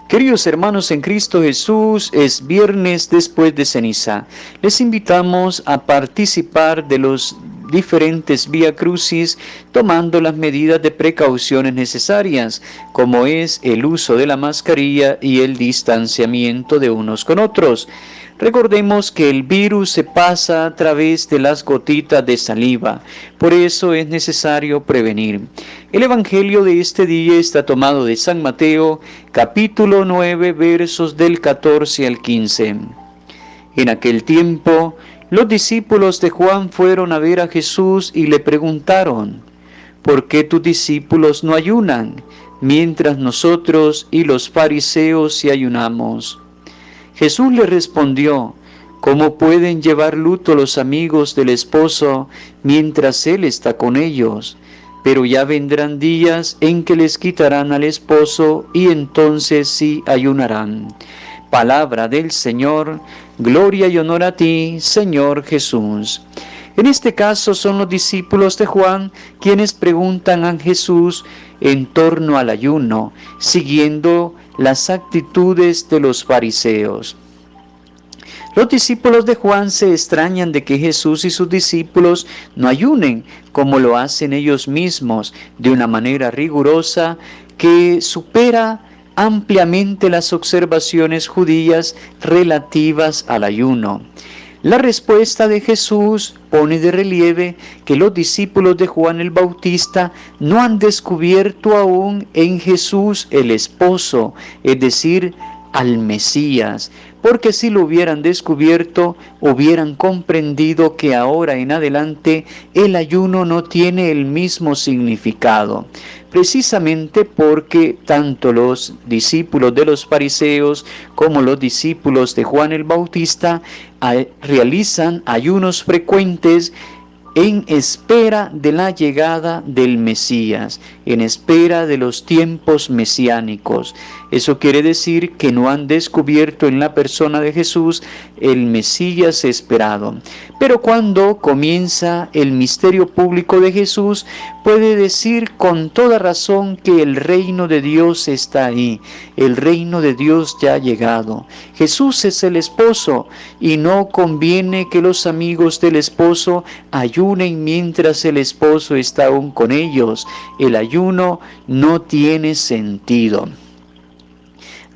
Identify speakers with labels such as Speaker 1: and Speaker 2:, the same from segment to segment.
Speaker 1: Queridos hermanos en Cristo Jesús, es viernes después de ceniza. Les invitamos a participar de los diferentes Vía Crucis tomando las medidas de precauciones necesarias, como es el uso de la mascarilla y el distanciamiento de unos con otros. Recordemos que el virus se pasa a través de las gotitas de saliva, por eso es necesario prevenir. El Evangelio de este día está tomado de San Mateo, capítulo 9, versos del 14 al 15. En aquel tiempo, los discípulos de Juan fueron a ver a Jesús y le preguntaron: ¿por qué tus discípulos no ayunan, mientras nosotros y los fariseos sí ayunamos? Jesús le respondió: ¿cómo pueden llevar luto los amigos del esposo mientras él está con ellos? Pero ya vendrán días en que les quitarán al esposo y entonces sí ayunarán. Palabra del Señor, gloria y honor a ti, Señor Jesús. En este caso son los discípulos de Juan quienes preguntan a Jesús en torno al ayuno, siguiendo las actitudes de los fariseos. Los discípulos de Juan se extrañan de que Jesús y sus discípulos no ayunen como lo hacen ellos mismos, de una manera rigurosa que supera ampliamente las observaciones judías relativas al ayuno. La respuesta de Jesús pone de relieve que los discípulos de Juan el Bautista no han descubierto aún en Jesús el esposo, es decir, al Mesías, porque si lo hubieran descubierto, hubieran comprendido que ahora en adelante el ayuno no tiene el mismo significado, precisamente porque tanto los discípulos de los fariseos como los discípulos de Juan el Bautista realizan ayunos frecuentes en espera de la llegada del Mesías, en espera de los tiempos mesiánicos. Eso quiere decir que no han descubierto en la persona de Jesús el Mesías esperado. Pero cuando comienza el misterio público de Jesús, puede decir con toda razón que el reino de Dios está ahí, el reino de Dios ya ha llegado. Jesús es el esposo y no conviene que los amigos del esposo ayunen mientras el esposo está aún con ellos. El ayuno no tiene sentido.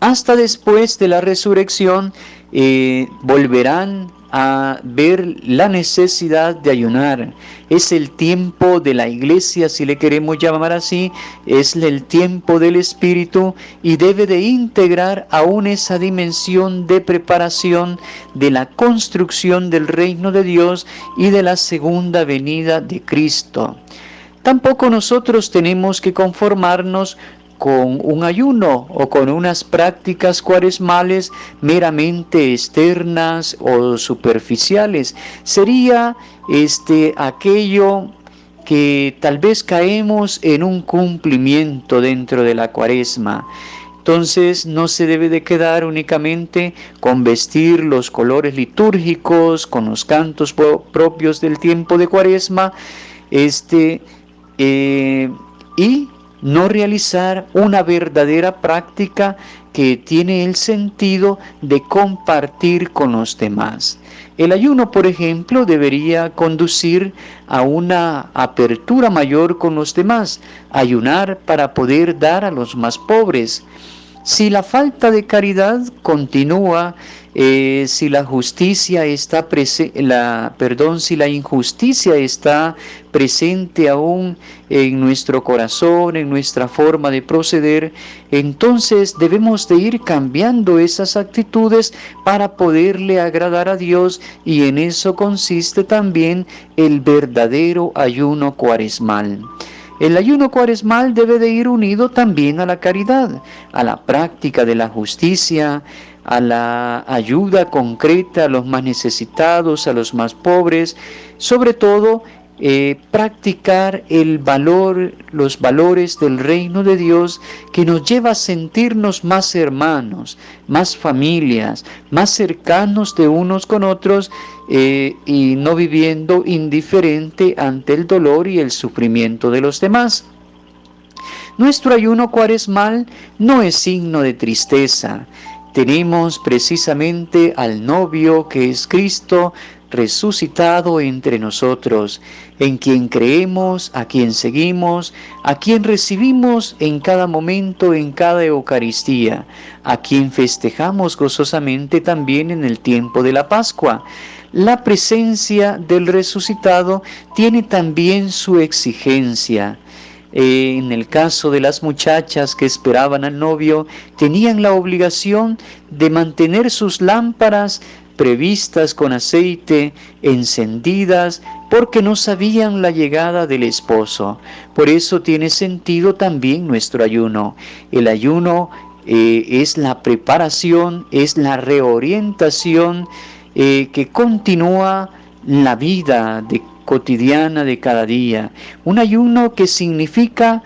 Speaker 1: Hasta después de la resurrección volverán a ver la necesidad de ayunar. Es el tiempo de la iglesia, si le queremos llamar así, es el tiempo del Espíritu y debe de integrar aún esa dimensión de preparación de la construcción del reino de Dios y de la segunda venida de Cristo. Tampoco nosotros tenemos que conformarnos con un ayuno o con unas prácticas cuaresmales meramente externas o superficiales. Sería aquello que tal vez caemos en un cumplimiento dentro de la cuaresma. Entonces no se debe de quedar únicamente con vestir los colores litúrgicos, con los cantos propios del tiempo de cuaresma, y no realizar una verdadera práctica que tiene el sentido de compartir con los demás. El ayuno, por ejemplo, debería conducir a una apertura mayor con los demás, ayunar para poder dar a los más pobres. Si la falta de caridad continúa, si la injusticia está presente aún en nuestro corazón, en nuestra forma de proceder, entonces debemos de ir cambiando esas actitudes para poderle agradar a Dios, y en eso consiste también el verdadero ayuno cuaresmal. El ayuno cuaresmal debe de ir unido también a la caridad, a la práctica de la justicia, a la ayuda concreta a los más necesitados, a los más pobres, sobre todo practicar los valores del reino de Dios, que nos lleva a sentirnos más hermanos, más familias, más cercanos de unos con otros, y no viviendo indiferente ante el dolor y el sufrimiento de los demás. Nuestro ayuno cuaresmal no es signo de tristeza. Tenemos precisamente al novio que es Cristo resucitado entre nosotros, en quien creemos, a quien seguimos, a quien recibimos en cada momento, en cada Eucaristía, a quien festejamos gozosamente también en el tiempo de la Pascua. La presencia del resucitado tiene también su exigencia. En el caso de las muchachas que esperaban al novio, tenían la obligación de mantener sus lámparas previstas con aceite, encendidas, porque no sabían la llegada del esposo. Por eso tiene sentido también nuestro ayuno. El ayuno es la preparación, es la reorientación que continúa la vida cotidiana de cada día. Un ayuno que significa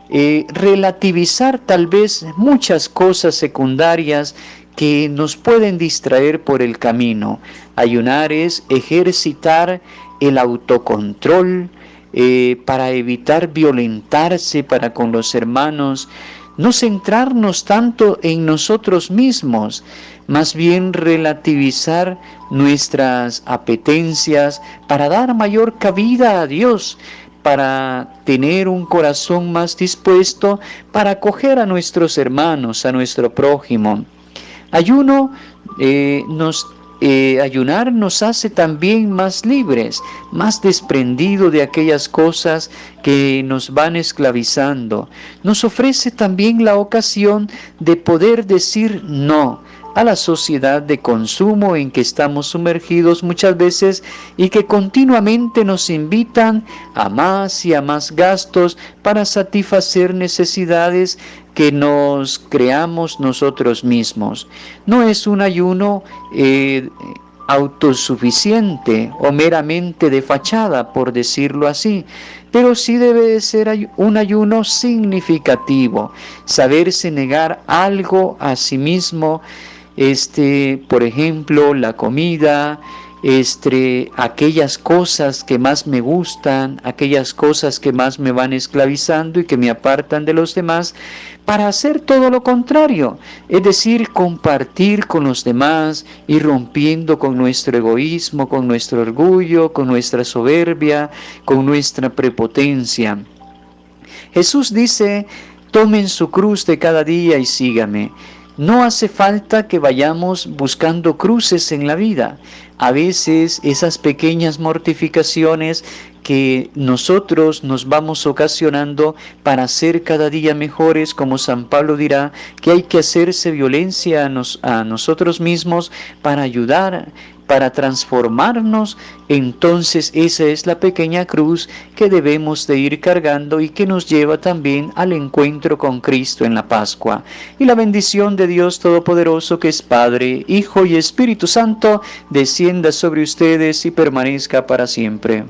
Speaker 1: relativizar tal vez muchas cosas secundarias que nos pueden distraer por el camino. Ayunar es ejercitar el autocontrol para evitar violentarse para con los hermanos, no centrarnos tanto en nosotros mismos, más bien relativizar nuestras apetencias para dar mayor cabida a Dios, para tener un corazón más dispuesto para acoger a nuestros hermanos, a nuestro prójimo. Ayunar nos hace también más libres, más desprendidos de aquellas cosas que nos van esclavizando. Nos ofrece también la ocasión de poder decir no a la sociedad de consumo en que estamos sumergidos muchas veces y que continuamente nos invitan a más y a más gastos para satisfacer necesidades que nos creamos nosotros mismos. No es un ayuno autosuficiente o meramente de fachada, por decirlo así, pero sí debe de ser un ayuno significativo, saberse negar algo a sí mismo, por ejemplo, la comida, aquellas cosas que más me gustan, aquellas cosas que más me van esclavizando y que me apartan de los demás, para hacer todo lo contrario, es decir, compartir con los demás, ir rompiendo con nuestro egoísmo, con nuestro orgullo, con nuestra soberbia, con nuestra prepotencia. Jesús dice: tomen su cruz de cada día y sígame. No hace falta que vayamos buscando cruces en la vida. A veces esas pequeñas mortificaciones que nosotros nos vamos ocasionando para ser cada día mejores, como San Pablo dirá, que hay que hacerse violencia a nosotros mismos para ayudar, para transformarnos. Entonces esa es la pequeña cruz que debemos de ir cargando y que nos lleva también al encuentro con Cristo en la Pascua. Y la bendición de Dios Todopoderoso, que es Padre, Hijo y Espíritu Santo, descienda sobre ustedes y permanezca para siempre.